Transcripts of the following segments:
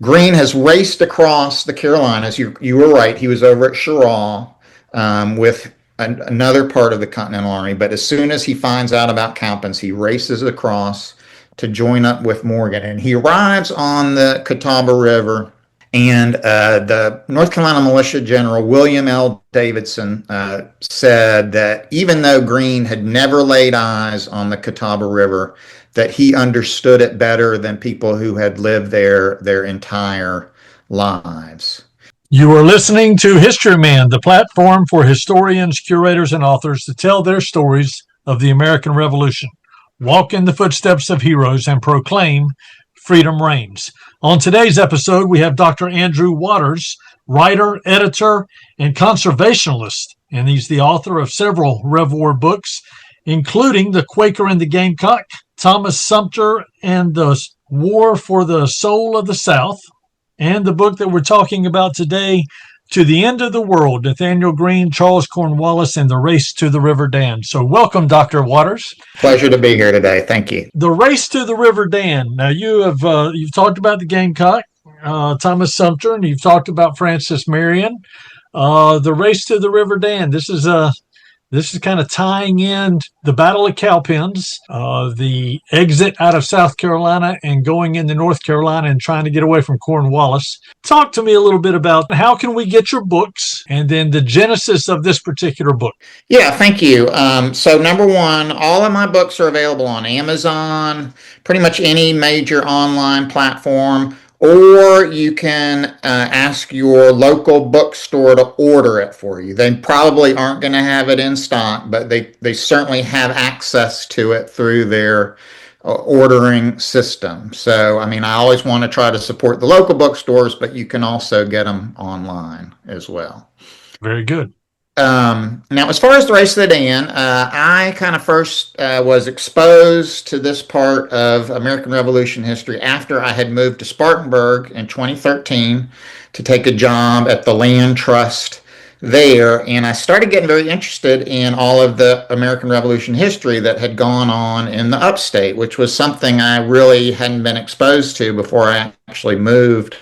Greene has raced across the Carolinas. You were right. He was over at Cheraw with another part of the Continental Army. But as soon as he finds out about Cowpens, he races across to join up with Morgan. And he arrives on the Catawba River. And the North Carolina Militia General William L. Davidson said that even though Greene had never laid eyes on the Catawba River, that he understood it better than people who had lived there their entire lives. You are listening to Historyman, the platform for historians, curators, and authors to tell their stories of the American Revolution, walk in the footsteps of heroes, and proclaim freedom reigns. On today's episode, we have Dr. Andrew Waters, writer, editor, and conservationalist, and he's the author of several Rev War books, including The Quaker and the Gamecock, Thomas Sumter and the War for the Soul of the South, and the book that we're talking about today, To the End of the World, Nathaniel Greene, Charles Cornwallis, and the Race to the River Dan. So welcome, Dr. Waters. Pleasure to be here today. Thank you. The Race to the River Dan. Now, you've talked about the Gamecock, Thomas Sumter, and you've talked about Francis Marion. The Race to the River Dan. This is kind of tying in the Battle of Cowpens, the exit out of South Carolina and going into North Carolina and trying to get away from Cornwallis. Talk to me a little bit about how can we get your books and then the genesis of this particular book. Yeah, thank you. So number one, all of my books are available on Amazon, pretty much any major online platform, or you can ask your local bookstore to order it for you. They probably aren't going to have it in stock, but they certainly have access to it through their ordering system. So, I mean, I always want to try to support the local bookstores, but you can also get them online as well. Very good. Now, as far as the Race to the Dan, I kind of first was exposed to this part of American Revolution history after I had moved to Spartanburg in 2013 to take a job at the Land Trust there, and I started getting very interested in all of the American Revolution history that had gone on in the upstate, which was something I really hadn't been exposed to before I actually moved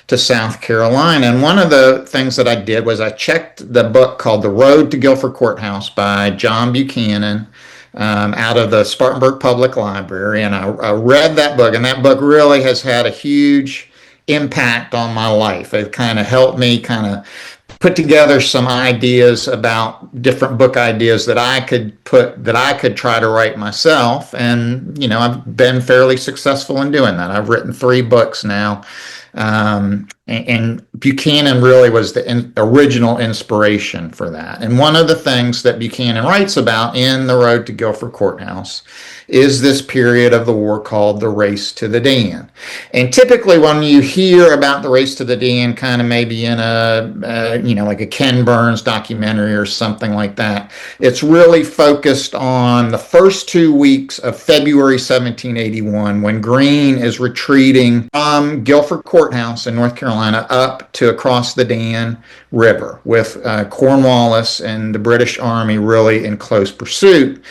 to South Carolina. And one of the things that I did was I checked the book called The Road to Guilford Courthouse by John Buchanan out of the Spartanburg Public Library. And I read that book, and that book really has had a huge impact on my life. It kind of helped me kind of put together some ideas about different book ideas that I could try to write myself. And, you know, I've been fairly successful in doing that. I've written 3 books now. And Buchanan really was the original inspiration for that. And one of the things that Buchanan writes about in The Road to Guilford Courthouse is this period of the war called the Race to the Dan. And typically when you hear about the Race to the Dan, kind of maybe in like a Ken Burns documentary or something like that, it's really focused on the first 2 weeks of February 1781 when Greene is retreating from Guilford Courthouse in North Carolina up to across the Dan River with Cornwallis and the British Army really in close pursuit.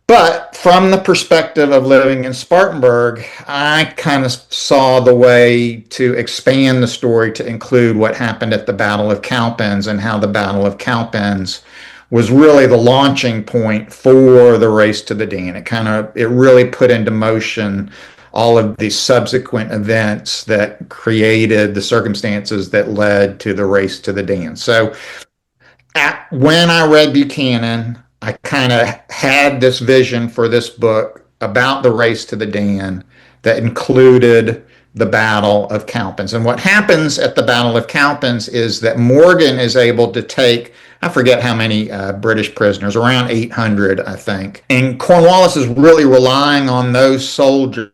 But from the perspective of living in Spartanburg, I kind of saw the way to expand the story to include what happened at the Battle of Cowpens and how the Battle of Cowpens was really the launching point for the Race to the Dan. It really put into motion all of these subsequent events that created the circumstances that led to the Race to the Dan. So when I read Buchanan, I kind of had this vision for this book about the Race to the Dan that included the Battle of Cowpens. And what happens at the Battle of Cowpens is that Morgan is able to take, I forget how many British prisoners, around 800, I think. And Cornwallis is really relying on those soldiers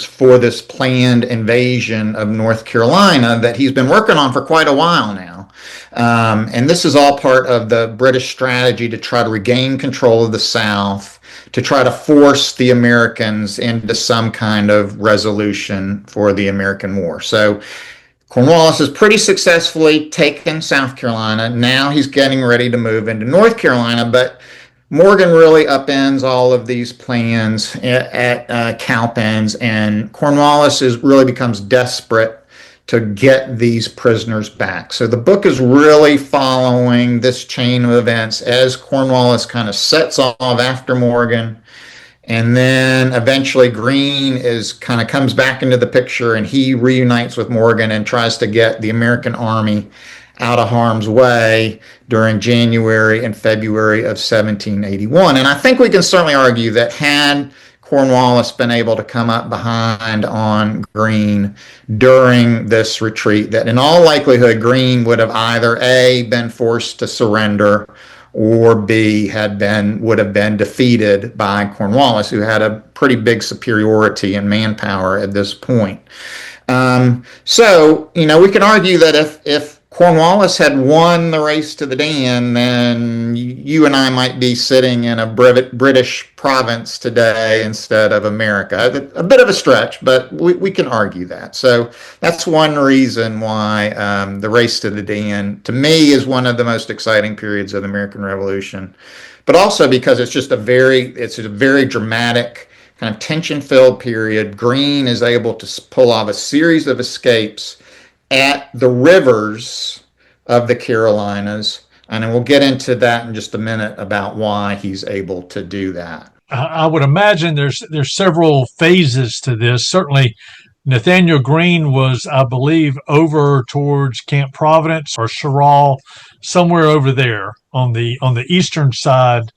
for this planned invasion of North Carolina that he's been working on for quite a while now. And this is all part of the British strategy to try to regain control of the South, to try to force the Americans into some kind of resolution for the American War. So Cornwallis has pretty successfully taken South Carolina. Now he's getting ready to move into North Carolina, but Morgan really upends all of these plans at Cowpens, and Cornwallis really becomes desperate to get these prisoners back. So the book is really following this chain of events as Cornwallis kind of sets off after Morgan. And then eventually Greene is kind of comes back into the picture, and he reunites with Morgan and tries to get the American army out of harm's way during January and February of 1781. And I think we can certainly argue that had Cornwallis been able to come up behind on Greene during this retreat, that in all likelihood Greene would have either A, been forced to surrender, or B, would have been defeated by Cornwallis, who had a pretty big superiority in manpower at this point. So, we can argue that if Cornwallis had won the race to the Dan, then you and I might be sitting in a British province today instead of America. A bit of a stretch, but we can argue that. So that's one reason why the race to the Dan, to me, is one of the most exciting periods of the American Revolution, but also because it's a very dramatic, kind of tension-filled period. Greene is able to pull off a series of escapes at the rivers of the Carolinas. And we'll get into that in just a minute about why he's able to do that. I would imagine there's several phases to this. Certainly, Nathaniel Greene was, I believe, over towards Camp Providence or Sherall, somewhere over there on the eastern side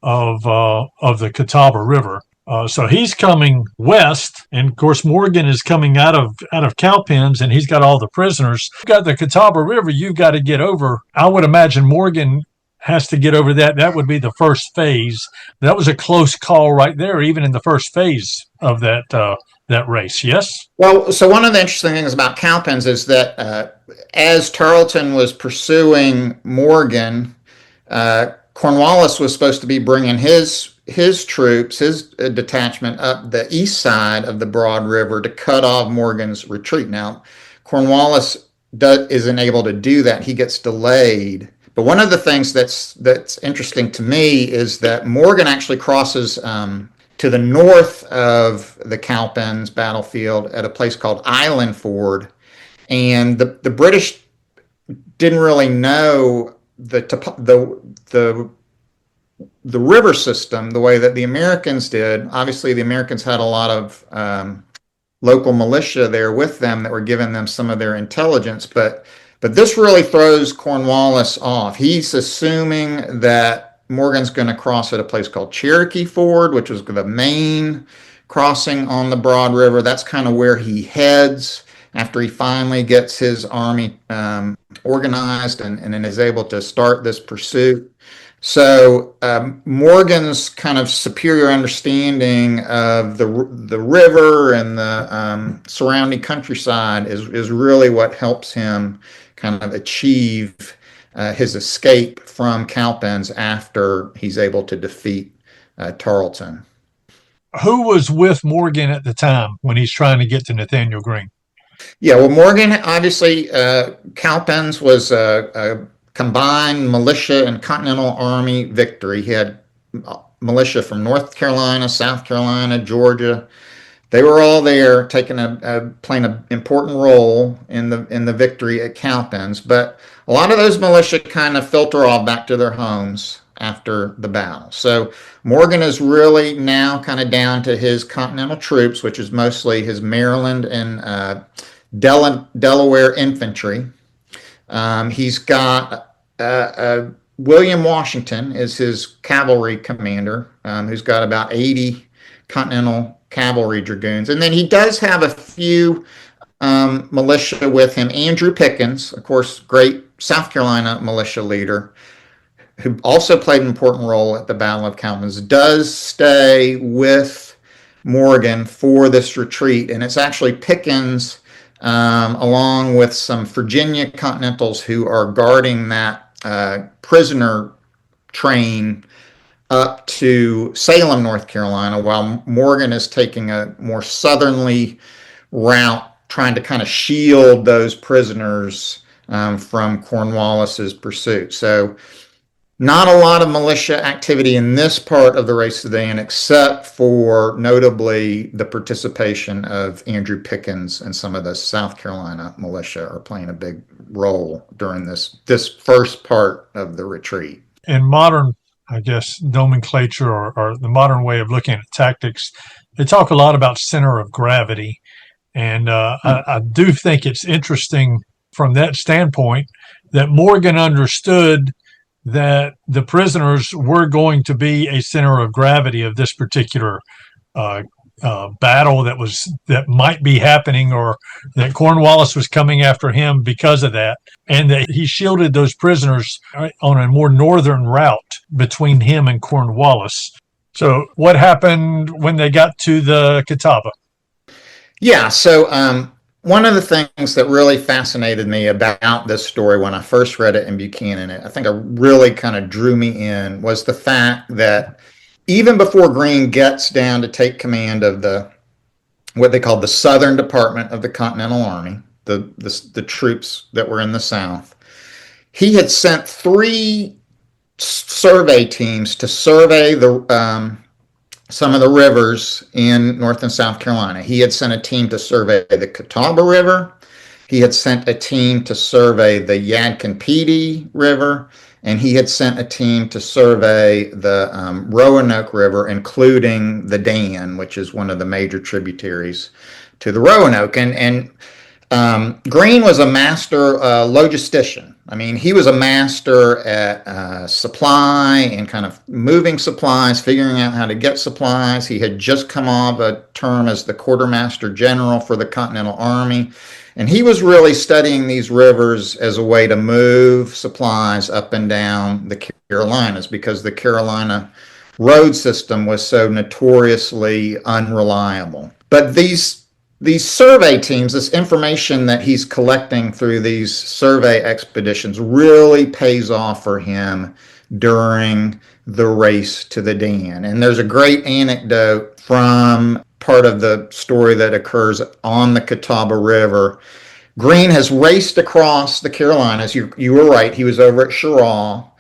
of the Catawba River. So he's coming west, and of course Morgan is coming out of Cowpens, and he's got all the prisoners. You've got the Catawba River. You've got to get over. I would imagine Morgan has to get over that. That would be the first phase. That was a close call right there, even in the first phase of that race. Yes. Well, so one of the interesting things about Cowpens is that as Tarleton was pursuing Morgan, Cornwallis was supposed to be bringing his troops, his detachment up the east side of the Broad River to cut off Morgan's retreat. Now, Cornwallis isn't able to do that. He gets delayed. But one of the things that's interesting to me is that Morgan actually crosses to the north of the Cowpens battlefield at a place called Island Ford. And the British didn't really know the river system the way that the Americans did. Obviously, the Americans had a lot of local militia there with them that were giving them some of their intelligence, but this really throws Cornwallis off. He's assuming that Morgan's going to cross at a place called Cherokee Ford, which was the main crossing on the Broad River. That's kind of where he heads after he finally gets his army organized and then is able to start this pursuit. So Morgan's kind of superior understanding of the river and the surrounding countryside is really what helps him kind of achieve his escape from Cowpens after he's able to defeat Tarleton. Who was with Morgan at the time when he's trying to get to Nathaniel Greene? Yeah, well, Morgan, obviously, Cowpens was a combined militia and Continental Army victory. He had militia from North Carolina, South Carolina, Georgia. They were all there, playing an important role in the victory at Cowpens. But a lot of those militia kind of filter off back to their homes after the battle. So Morgan is really now kind of down to his Continental troops, which is mostly his Maryland and Delaware infantry. He's got William Washington is his cavalry commander, who's got about 80 Continental cavalry dragoons. And then he does have a few militia with him. Andrew Pickens, of course, great South Carolina militia leader, who also played an important role at the Battle of Cowpens, does stay with Morgan for this retreat. And it's actually Pickens, along with some Virginia Continentals who are guarding that prisoner train up to Salem, North Carolina, while Morgan is taking a more southerly route, trying to kind of shield those prisoners from Cornwallis's pursuit. So Not a lot of militia activity in this part of the race to the end, except for notably the participation of Andrew Pickens and some of the South Carolina militia are playing a big role during this first part of the retreat. In modern, I guess, nomenclature or the modern way of looking at tactics, they talk a lot about center of gravity. And I do think it's interesting from that standpoint that Morgan understood that the prisoners were going to be a center of gravity of this particular uh, battle that might be happening, or that Cornwallis was coming after him because of that, and that he shielded those prisoners on a more northern route between him and Cornwallis. So, what happened when they got to the Catawba? Yeah, so one of the things that really fascinated me about this story when I first read it in Buchanan, I think it really kind of drew me in, was the fact that even before Greene gets down to take command of what they called the Southern Department of the Continental Army, the troops that were in the South, he had sent three survey teams to survey some of the rivers in North and South Carolina. He had sent a team to survey the Catawba River. He had sent a team to survey the Yadkin River, and he had sent a team to survey the Roanoke River, including the Dan, which is one of the major tributaries to the Roanoke. And Greene was a master logistician. I mean, he was a master at supply and kind of moving supplies, figuring out how to get supplies. He had just come off a term as the quartermaster general for the Continental Army. And he was really studying these rivers as a way to move supplies up and down the Carolinas, because the Carolina road system was so notoriously unreliable. But these survey teams, this information that he's collecting through these survey expeditions, really pays off for him during the race to the Dan. And there's a great anecdote from part of the story that occurs on the Catawba River. Greene has raced across the Carolinas. You were right. He was over at Cheraw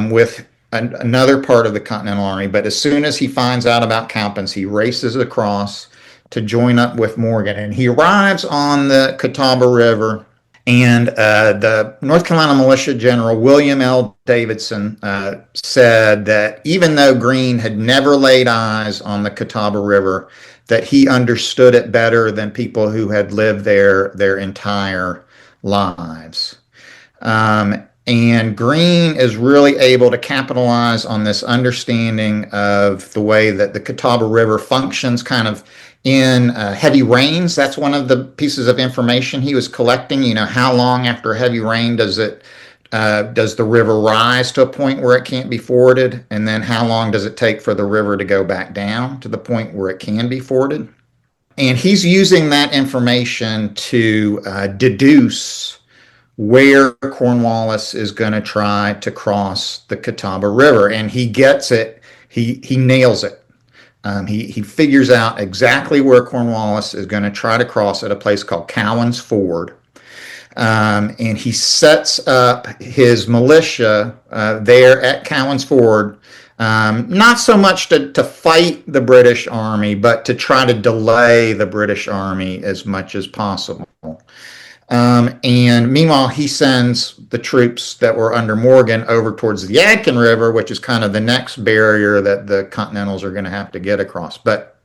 with another part of the Continental Army. But as soon as he finds out about Cowpens, he races across to join up with Morgan. And he arrives on the Catawba River, and the North Carolina Militia General William L. Davidson said that even though Greene had never laid eyes on the Catawba River, that he understood it better than people who had lived there their entire lives. And Greene is really able to capitalize on this understanding of the way that the Catawba River functions kind of in heavy rains. That's one of the pieces of information he was collecting. You know, how long after heavy rain does the river rise to a point where it can't be forded? And then how long does it take for the river to go back down to the point where it can be forded? And he's using that information to deduce where Cornwallis is going to try to cross the Catawba River. And he gets it. He nails it. He figures out exactly where Cornwallis is going to try to cross at a place called Cowan's Ford. And he sets up his militia there at Cowan's Ford, not so much to fight the British Army, but to try to delay the British Army as much as possible. And meanwhile, he sends the troops that were under Morgan over towards the Yadkin River, which is kind of the next barrier that the Continentals are going to have to get across. But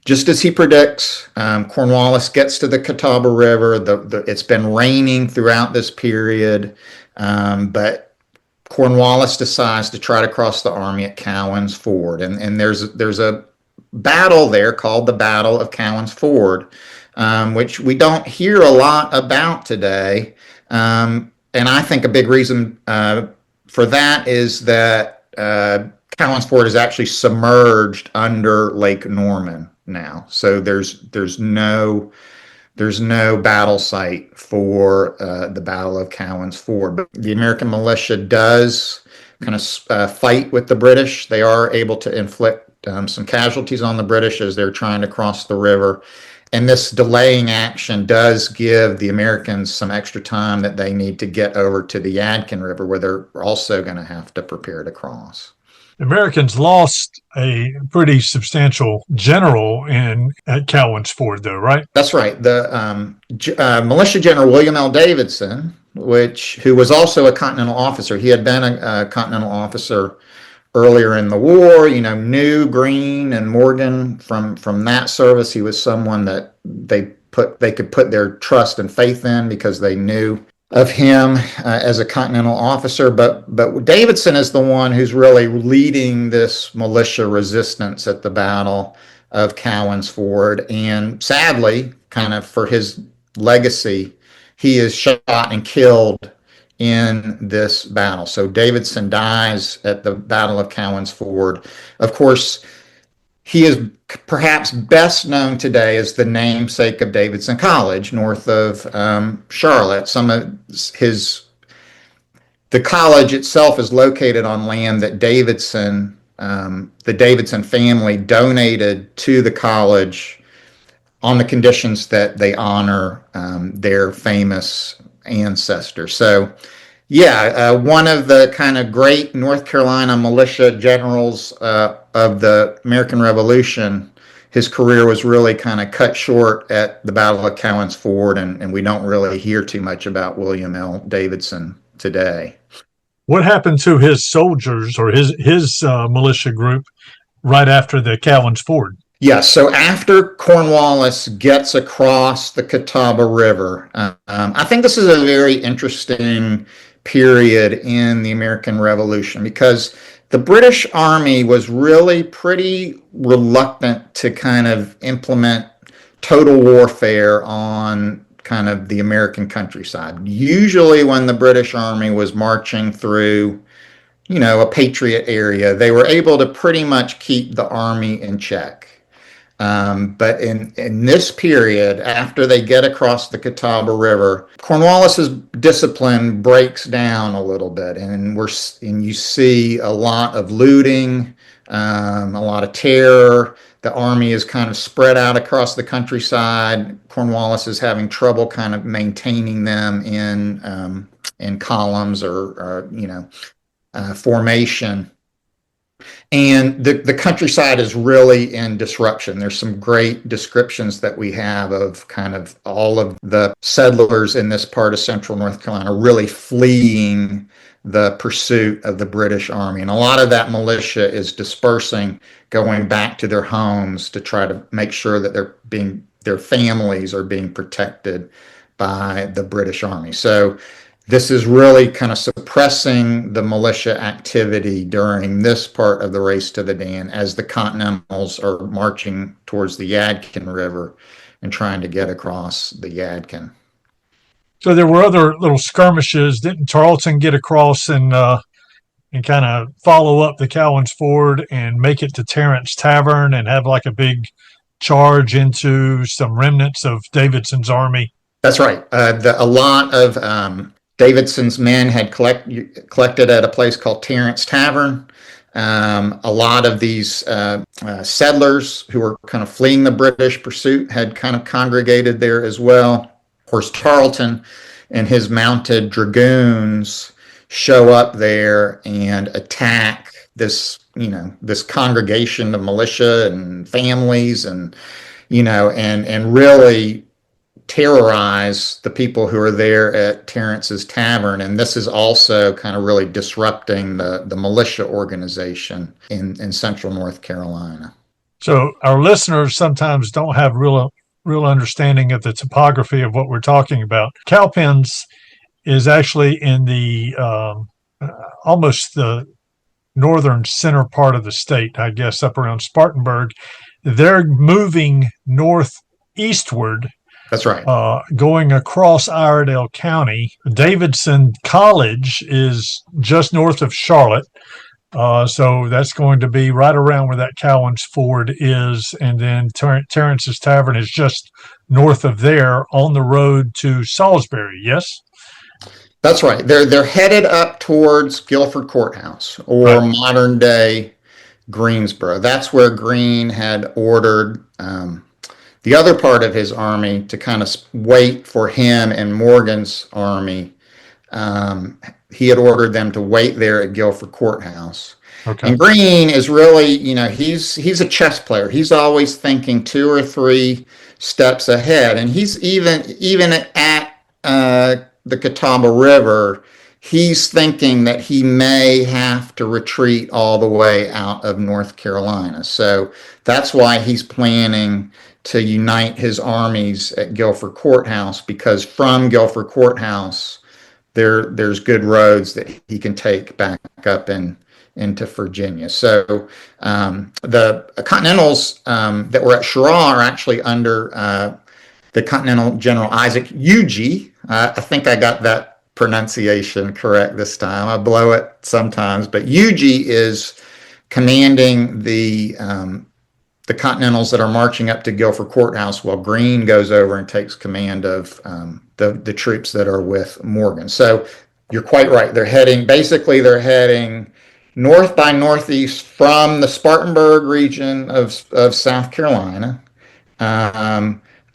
just as he predicts, Cornwallis gets to the Catawba River. It's been raining throughout this period, but Cornwallis decides to try to cross the army at Cowan's Ford. And there's a battle there called the Battle of Cowan's Ford, which we don't hear a lot about today. And I think a big reason for that is that Cowan's Ford is actually submerged under Lake Norman now. So there's no battle site for the Battle of Cowan's Ford. But the American militia does kind of fight with the British. They are able to inflict some casualties on the British as they're trying to cross the river. And this delaying action does give the Americans some extra time that they need to get over to the Yadkin River, where they're also going to have to prepare to cross. The Americans lost a pretty substantial general in at Cowpens Ford, though, right? That's right. The Militia General William L. Davidson, who was also a Continental officer. He had been a Continental officer earlier in the war. Knew Greene and Morgan from that service. He was someone that they could put their trust and faith in because they knew of him as a Continental officer. But Davidson is the one who's really leading this militia resistance at the Battle of Cowpens Ford. And sadly, kind of for his legacy, he is shot and killed in this battle. So Davidson dies at the Battle of Cowpens Ford. Of course, he is perhaps best known today as the namesake of Davidson College, north of Charlotte. The college itself is located on land that the Davidson family donated to the college on the conditions that they honor their famous ancestor. So, yeah, one of the kind of great North Carolina militia generals of the American Revolution. His career was really kind of cut short at the Battle of Cowpens Ford, and we don't really hear too much about William L. Davidson today. What happened to his soldiers or his militia group right after the Cowpens Ford? Yes, so after Cornwallis gets across the Catawba River, I think this is a very interesting period in the American Revolution because the British Army was really pretty reluctant to kind of implement total warfare on kind of the American countryside. Usually, when the British Army was marching through, a patriot area, they were able to pretty much keep the army in check. But in this period, after they get across the Catawba River, Cornwallis's discipline breaks down a little bit, and you see a lot of looting, a lot of terror. The army is kind of spread out across the countryside. Cornwallis is having trouble kind of maintaining them in columns or formation. And the countryside is really in disruption. There's some great descriptions that we have of kind of all of the settlers in this part of central North Carolina really fleeing the pursuit of the British Army. And a lot of that militia is dispersing, going back to their homes to try to make sure that their families are being protected by the British Army. So this is really kind of suppressing the militia activity during this part of the race to the Dan as the Continentals are marching towards the Yadkin River and trying to get across the Yadkin. So there were other little skirmishes. Didn't Tarleton get across and kind of follow up the Cowpens Ford and make it to Terrence Tavern and have like a big charge into some remnants of Davidson's army? That's right. A lot of Davidson's men had collected at a place called Terrence Tavern. A lot of these settlers who were kind of fleeing the British pursuit had kind of congregated there as well. Of course, Tarleton and his mounted dragoons show up there and attack this congregation of militia and families and really terrorize the people who are there at Terrence's Tavern. And this is also kind of really disrupting the militia organization in central North Carolina. So our listeners sometimes don't have real understanding of the topography of what we're talking about. Cowpens is actually in the almost the northern center part of the state, I guess, up around Spartanburg. They're moving northeastward. That's right. Going across Iredell County. Davidson College is just north of Charlotte. So that's going to be right around where that Cowpens Ford is. And then Terrence's Tavern is just north of there on the road to Salisbury. Yes? That's right. They're headed up towards Guilford Courthouse, or modern day Greensboro. That's where Greene had ordered the other part of his army to kind of wait for him and Morgan's army. Um, he had ordered them to wait there at Guilford Courthouse. Okay. And Greene is really, he's a chess player. He's always thinking 2 or 3 steps ahead, and he's even at the Catawba River. He's thinking that he may have to retreat all the way out of North Carolina. So that's why he's planning to unite his armies at Guilford Courthouse, because from Guilford Courthouse, there's good roads that he can take back up into Virginia. So the Continentals that were at Cheraw are actually under the Continental General Isaac Huger. I think I got that pronunciation correct this time. I blow it sometimes, but Huger is commanding the Continentals that are marching up to Guilford Courthouse, while Greene goes over and takes command of the troops that are with Morgan. So you're quite right. They're heading north by northeast from the Spartanburg region of South Carolina,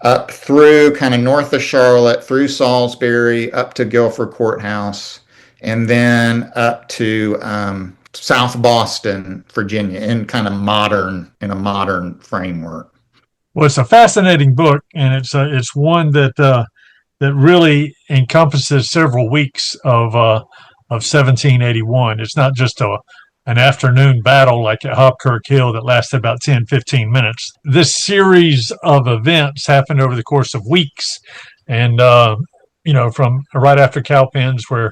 up through kind of north of Charlotte, through Salisbury, up to Guilford Courthouse, and then up to South Boston, Virginia, in a modern framework. Well, it's a fascinating book, and it's one that really encompasses several weeks of 1781. It's not just an afternoon battle like at Hobkirk Hill that lasted about 10-15 minutes. This series of events happened over the course of weeks, and from right after Cowpens, where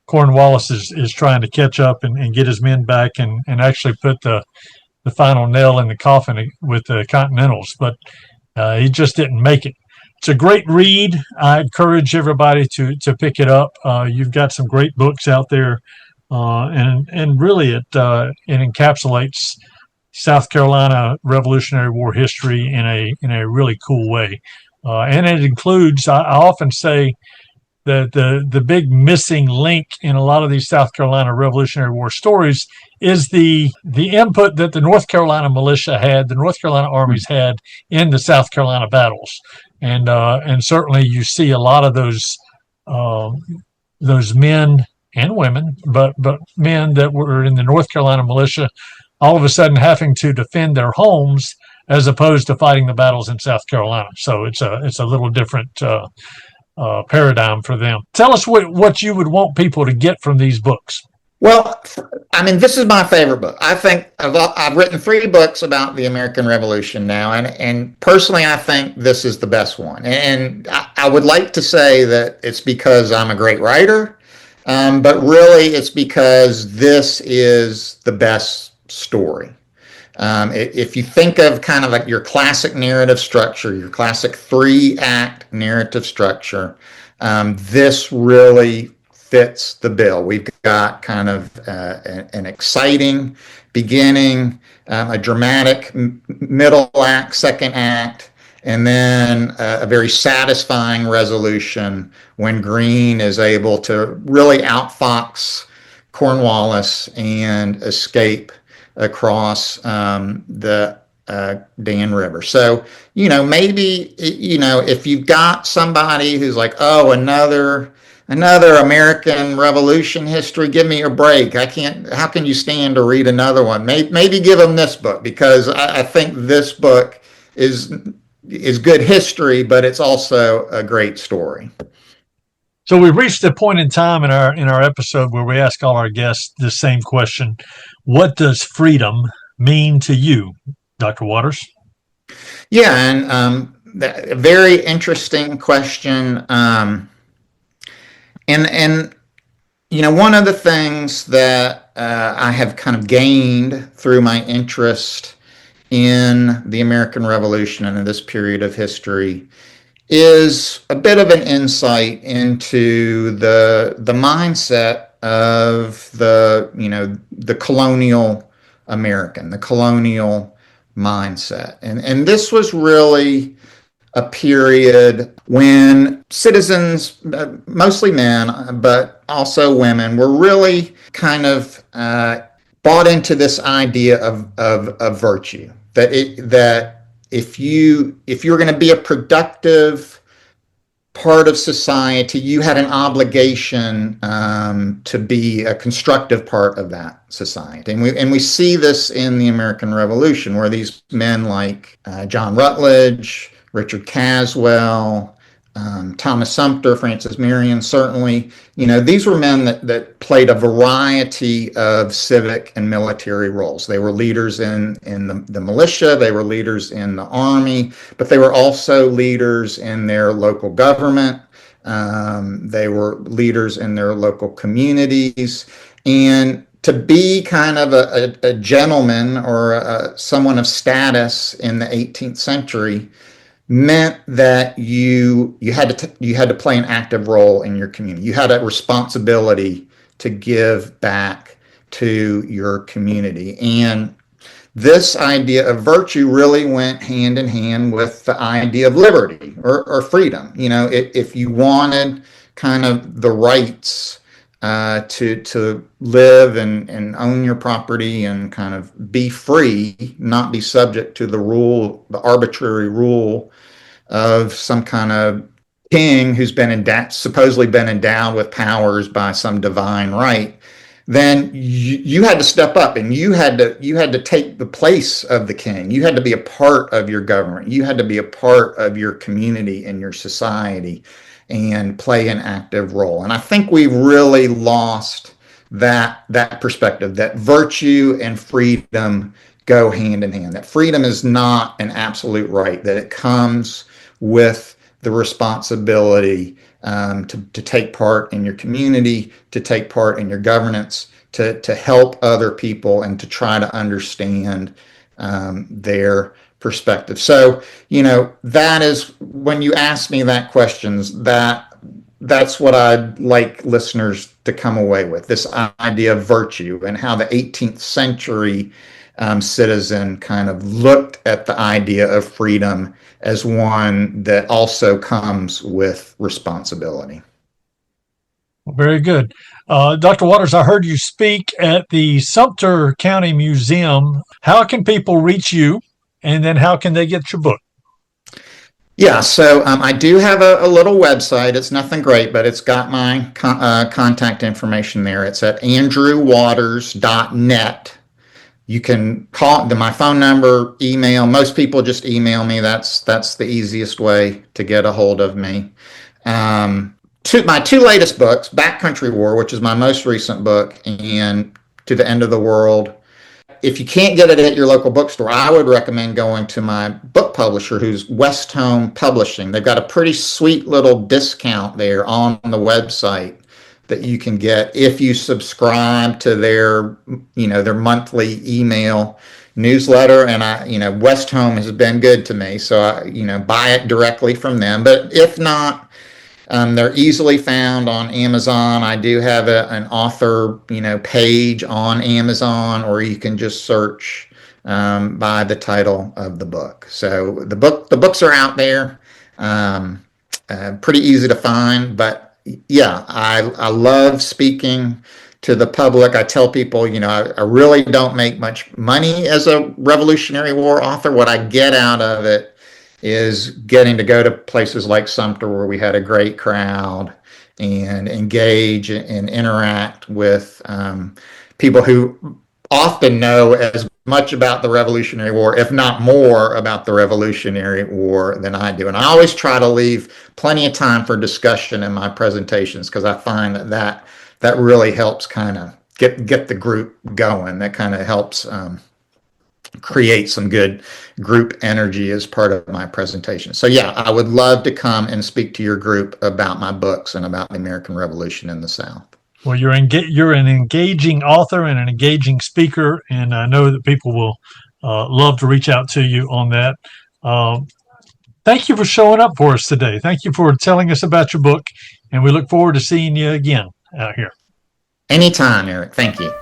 Cornwallis is trying to catch up and get his men back and actually put the final nail in the coffin with the Continentals, but he just didn't make it. It's a great read. I encourage everybody to pick it up. You've got some great books out there, and really it encapsulates South Carolina Revolutionary War history in a really cool way, and it includes. I often say that the big missing link in a lot of these South Carolina Revolutionary War stories is the input that the North Carolina militia had, the North Carolina armies had in the South Carolina battles, and certainly you see a lot of those men and women, but men that were in the North Carolina militia, all of a sudden having to defend their homes as opposed to fighting the battles in South Carolina. So it's a little different paradigm for them. Tell us what you would want people to get from these books. Well, I mean, this is my favorite book. I think I've written 3 books about the American Revolution now, and personally, I think this is the best one. And I would like to say that it's because I'm a great writer, but really it's because this is the best story. If you think of kind of like your classic narrative structure, your classic 3-act narrative structure, this really fits the bill. We've got kind of an exciting beginning, a dramatic middle act, second act, and then a very satisfying resolution when Greene is able to really outfox Cornwallis and escape across the Dan River. So, maybe, if you've got somebody who's like, oh, another American Revolution history, give me a break. How can you stand to read another one? Maybe give them this book, because I think this book is good history, but it's also a great story. So we've reached a point in time in our episode where we ask all our guests the same question: what does freedom mean to you, Dr. Waters? Yeah, and a very interesting question. And one of the things that I have kind of gained through my interest in the American Revolution and in this period of history is a bit of an insight into the mindset of the colonial American, the colonial mindset. And this was really a period when citizens, mostly men, but also women, were really kind of bought into this idea of virtue, that if you're going to be a productive part of society, you had an obligation to be a constructive part of that society. And we see this in the American Revolution, where these men like John Rutledge, Richard Caswell, Thomas Sumter, Francis Marion, certainly, these were men that played a variety of civic and military roles. They were leaders in the militia, they were leaders in the army, but they were also leaders in their local government. They were leaders in their local communities. And to be kind of a gentleman or someone of status in the 18th century meant that you had to play an active role in your community. You had a responsibility to give back to your community. And this idea of virtue really went hand in hand with the idea of liberty or freedom. If you wanted kind of the rights to live and own your property and kind of be free, not be subject to the arbitrary rule of some kind of king who's supposedly been endowed with powers by some divine right, then you had to step up and you had to take the place of the king. You had to be a part of your government. You had to be a part of your community and your society and play an active role. And I think we've really lost that perspective, that virtue and freedom go hand in hand, that freedom is not an absolute right, that it comes with the responsibility to take part in your community, to take part in your governance, to help other people, and to try to understand their perspective. So, that is, when you ask me that questions, that's what I'd like listeners to come away with, this idea of virtue and how the 18th century citizen kind of looked at the idea of freedom as one that also comes with responsibility. Very good. Dr. Waters, I heard you speak at the Sumter County Museum. How can people reach you, and then how can they get your book? Yeah, so I do have a little website. It's nothing great, but it's got my contact information there. It's at andrewwaters.net. You can call my phone number, email. Most people just email me. That's the easiest way to get a hold of me. My two latest books, Backcountry War, which is my most recent book, and To the End of the World. If you can't get it at your local bookstore, I would recommend going to my book publisher, who's West Home Publishing. They've got a pretty sweet little discount there on the website that you can get if you subscribe to their monthly email newsletter. And West Home has been good to me, so I buy it directly from them. But if not, they're easily found on Amazon. I do have an author, page on Amazon, or you can just search by the title of the book. So the books are out there, pretty easy to find. But yeah, I love speaking to the public. I tell people, I really don't make much money as a Revolutionary War author. What I get out of it is getting to go to places like Sumter, where we had a great crowd, and engage and interact with people who often know as much about the Revolutionary War, if not more about the Revolutionary War than I do. And I always try to leave plenty of time for discussion in my presentations, because I find that really helps kind of get the group going. That kind of helps create some good group energy as part of my presentation. So yeah, I would love to come and speak to your group about my books and about the American Revolution in the South. Well, you're an engaging author and an engaging speaker, and I know that people will love to reach out to you on that. Thank you for showing up for us today. Thank you for telling us about your book, and we look forward to seeing you again out here. Anytime, Eric. Thank you.